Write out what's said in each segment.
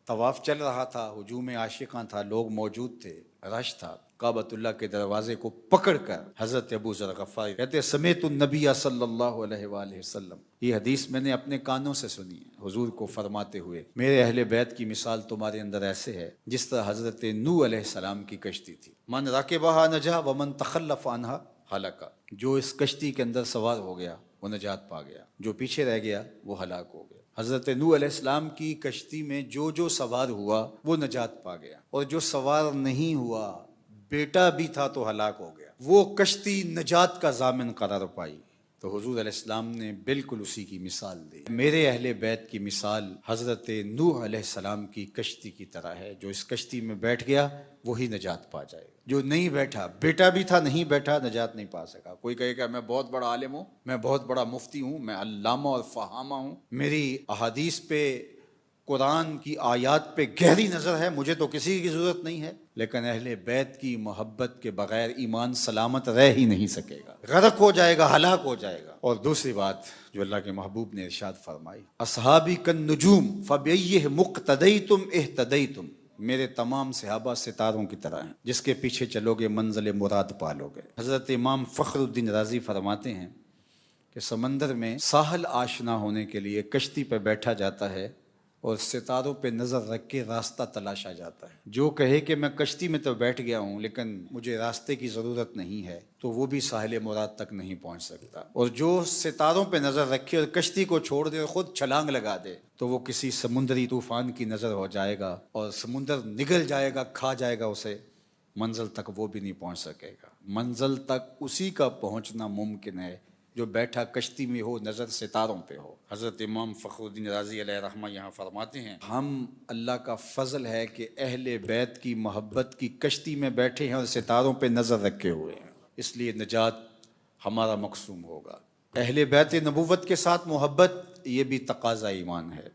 طواف چل رہا تھا، ہجوم عاشقاں تھا، لوگ موجود تھے، رش تھا، کعبۃ اللہ کے دروازے کو پکڑ کر حضرت ابو ذر غفاری کہتے سمیت النبی صلی اللہ علیہ وآلہ وسلم، یہ حدیث میں نے اپنے کانوں سے سنی ہے حضور کو فرماتے ہوئے، میرے اہل بیت کی مثال تمہارے اندر ایسے ہے جس طرح حضرت نوح علیہ السلام کی کشتی تھی، من راکبہا نجا ومن تخلف عنہا ہلاکا، جو اس کشتی کے اندر سوار ہو گیا وہ نجات پا گیا، جو پیچھے رہ گیا وہ ہلاک ہو گیا۔ حضرت نوح علیہ السلام کی کشتی میں جو سوار ہوا وہ نجات پا گیا، اور جو سوار نہیں ہوا، بیٹا بھی تھا تو ہلاک ہو گیا، وہ کشتی نجات کا ضامن قرار پائی۔ تو حضور علیہ السلام نے بالکل اسی کی مثال دی۔ میرے اہل بیت کی مثال حضرت نوح علیہ السلام کی کشتی کی طرح ہے، جو اس کشتی میں بیٹھ گیا وہی نجات پا جائے گا، جو نہیں بیٹھا، بیٹا بھی تھا نہیں بیٹھا، نجات نہیں پا سکا۔ کوئی کہے گا میں بہت بڑا عالم ہوں، میں بہت بڑا مفتی ہوں، میں علامہ اور فہامہ ہوں، میری احادیث پہ، قرآن کی آیات پہ گہری نظر ہے، مجھے تو کسی کی ضرورت نہیں ہے، لیکن اہل بیت کی محبت کے بغیر ایمان سلامت رہ ہی نہیں سکے گا، غرق ہو جائے گا، ہلاک ہو جائے گا۔ اور دوسری بات جو اللہ کے محبوب نے ارشاد فرمائی، اصحابی کالنجوم فبأیہم اقتدیتم اہتدیتم، میرے تمام صحابہ ستاروں کی طرح ہیں، جس کے پیچھے چلو گے منزل مراد پالو گے۔ حضرت امام فخر الدین رازی فرماتے ہیں کہ سمندر میں ساحل آشنا ہونے کے لیے کشتی پہ بیٹھا جاتا ہے اور ستاروں پہ نظر رکھ کے راستہ تلاشا جاتا ہے، جو کہے کہ میں کشتی میں تو بیٹھ گیا ہوں لیکن مجھے راستے کی ضرورت نہیں ہے تو وہ بھی ساحل مراد تک نہیں پہنچ سکتا، اور جو ستاروں پہ نظر رکھے اور کشتی کو چھوڑ دے اور خود چھلانگ لگا دے تو وہ کسی سمندری طوفان کی نظر ہو جائے گا اور سمندر نگل جائے گا، کھا جائے گا اسے، منزل تک وہ بھی نہیں پہنچ سکے گا۔ منزل تک اسی کا پہنچنا ممکن ہے جو بیٹھا کشتی میں ہو، نظر ستاروں پہ ہو۔ حضرت امام فخر الدین رازی علیہ رحمہ یہاں فرماتے ہیں، ہم اللہ کا فضل ہے کہ اہل بیت کی محبت کی کشتی میں بیٹھے ہیں اور ستاروں پہ نظر رکھے ہوئے ہیں، اس لیے نجات ہمارا مقسوم ہوگا۔ اہل بیت نبوت کے ساتھ محبت یہ بھی تقاضا ایمان ہے،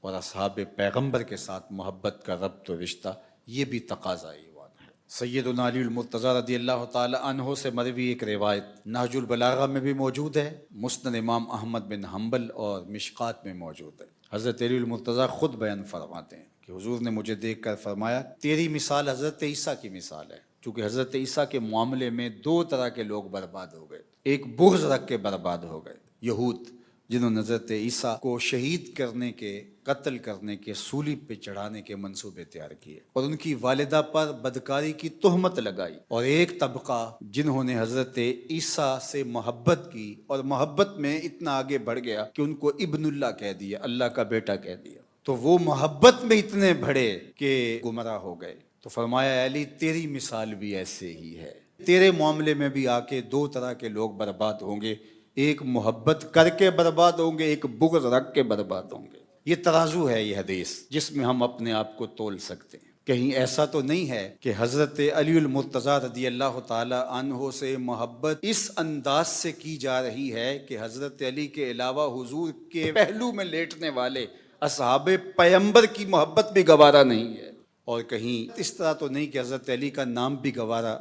اور اصحاب پیغمبر کے ساتھ محبت کا ربط و رشتہ یہ بھی تقاضا ایمان ہے۔ سیدنا علی المرتضیٰ رضی اللہ تعالی عنہ سے مروی ایک روایت نہج البلاغہ میں بھی موجود ہے، مسند امام احمد بن حنبل اور مشکات میں موجود ہے۔ حضرت علی المرتضیٰ خود بیان فرماتے ہیں کہ حضور نے مجھے دیکھ کر فرمایا تیری مثال حضرت عیسیٰ کی مثال ہے، چونکہ حضرت عیسیٰ کے معاملے میں دو طرح کے لوگ برباد ہو گئے، ایک بغض رکھ کے برباد ہو گئے، یہود جنہوں نے حضرت عیسیٰ کو شہید کرنے کے، قتل کرنے کے، سولی پہ چڑھانے کے منصوبے تیار کیے اور ان کی والدہ پر بدکاری کی تہمت لگائی، اور ایک طبقہ جنہوں نے حضرت عیسیٰ سے محبت کی اور محبت میں اتنا آگے بڑھ گیا کہ ان کو ابن اللہ کہہ دیا، اللہ کا بیٹا کہہ دیا، تو وہ محبت میں اتنے بڑھے کہ گمراہ ہو گئے۔ تو فرمایا علی تیری مثال بھی ایسے ہی ہے، تیرے معاملے میں بھی آ کے دو طرح کے لوگ برباد ہوں گے، ایک محبت کر کے برباد ہوں گے، ایک بغض رکھ کے برباد ہوں گے۔ یہ ترازو ہے یہ حدیث جس میں ہم اپنے آپ کو تول سکتے ہیں۔ کہیں ایسا تو نہیں ہے کہ حضرت علی المرتضیٰ رضی اللہ تعالی عنہ سے محبت اس انداز سے کی جا رہی ہے کہ حضرت علی کے علاوہ حضور کے پہلو میں لیٹنے والے اصحاب پیغمبر کی محبت بھی گوارا نہیں ہے، اور کہیں اس طرح تو نہیں کہ حضرت علی کا نام بھی گوارا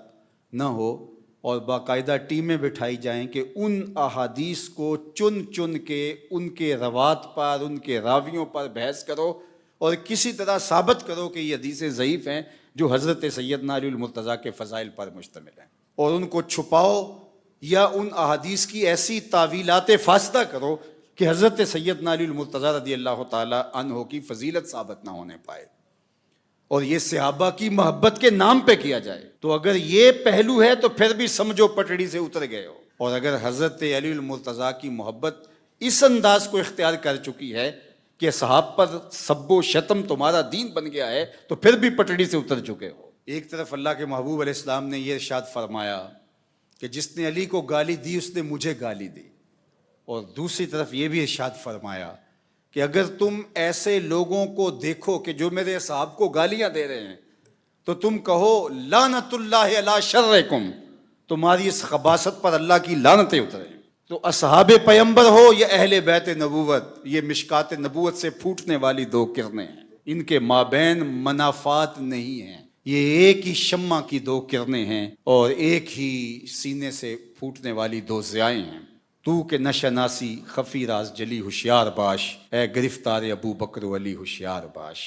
نہ ہو اور باقاعدہ ٹیمیں بٹھائی جائیں کہ ان احادیث کو چن چن کے ان کے روات پر، ان کے راویوں پر بحث کرو اور کسی طرح ثابت کرو کہ یہ حدیثیں ضعیف ہیں جو حضرت سیدنا علی المرتضیٰ کے فضائل پر مشتمل ہیں، اور ان کو چھپاؤ یا ان احادیث کی ایسی تعویلات فاسدہ کرو کہ حضرت سیدنا علی المرتضیٰ رضی اللہ تعالی عنہ کی فضیلت ثابت نہ ہونے پائے، اور یہ صحابہ کی محبت کے نام پہ کیا جائے۔ تو اگر یہ پہلو ہے تو پھر بھی سمجھو پٹڑی سے اتر گئے ہو، اور اگر حضرت علی المرتضیٰ کی محبت اس انداز کو اختیار کر چکی ہے کہ صحاب پر سب و شتم تمہارا دین بن گیا ہے تو پھر بھی پٹڑی سے اتر چکے ہو۔ ایک طرف اللہ کے محبوب علیہ السلام نے یہ ارشاد فرمایا کہ جس نے علی کو گالی دی اس نے مجھے گالی دی، اور دوسری طرف یہ بھی ارشاد فرمایا کہ اگر تم ایسے لوگوں کو دیکھو کہ جو میرے صحاب کو گالیاں دے رہے ہیں تو تم کہو لعنت اللہ علی شرکم، تمہاری اس خباثت پر اللہ کی لعنتیں اتریں۔ تو اصحاب پیغمبر ہو یا اہل بیت نبوت، یہ مشکات نبوت سے پھوٹنے والی دو کرنیں ہیں، ان کے مابین منافات نہیں ہیں، یہ ایک ہی شمع کی دو کرنیں ہیں اور ایک ہی سینے سے پھوٹنے والی دو ضیائیں ہیں۔ تو کہ نشناسی خفی راز جلی ہوشیار باش، اے گرفتار ابو بکر و علی ہوشیار باش۔